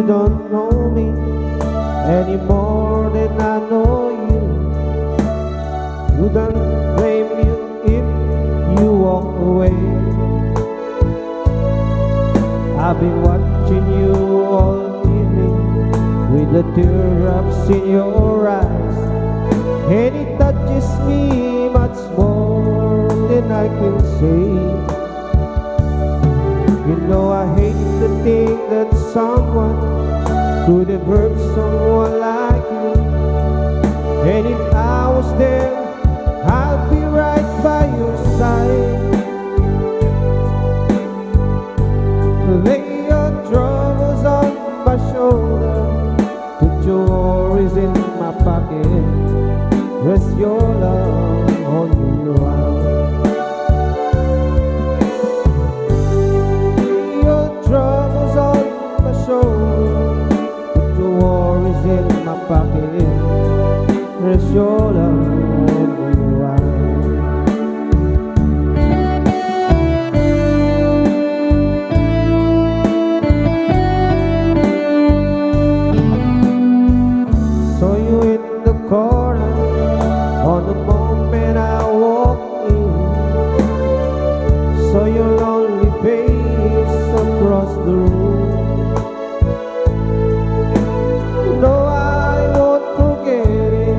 don't know me any more than I know you. Wouldn't blame you if you walk away. I've been watching you all evening with the teardrops in your eyes, and it touches me much more than I can say. You know I hate to think that someone could have hurt someone like you, and if I was there, I'd be right by your side. Lay your troubles on my shoulder, put your worries in my pocket, rest your love on me around. Lay your troubles on my shoulder, put your worries in my pocket, rest your love on me around. Saw you in the corner on the moment I walked in. Saw your lonely face across the room. No, I won't forget it,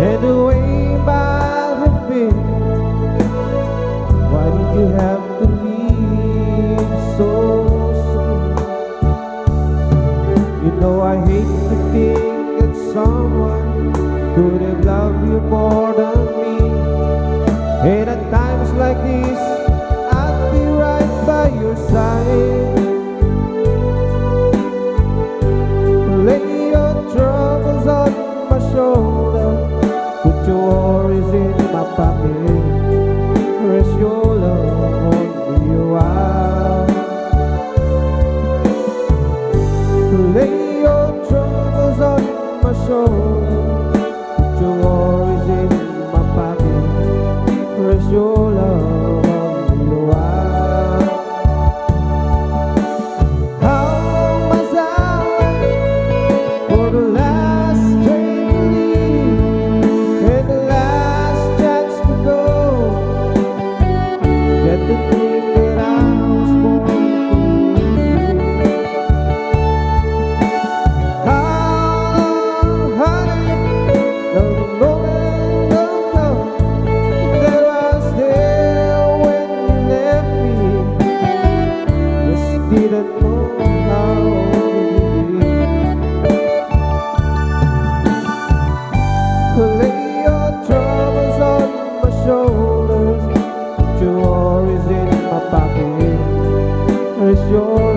and the way might have been. Why did you have to leave so soon? You know I hate to think that someone could have loved you more than me, and at times like this I'd be right by your side. Lay your troubles on my shoulder, put your worries in my pocket, rest your love on me a while. Lay your troubles on my shoulder, put your worries in my pocket, rest your love on me a while. How must I wait for the last train to leave and the last chance to go? Get the thing that I was born to do. Didn't know how to begin. Lay your troubles on my shoulders, put your worries in my pocket, rest your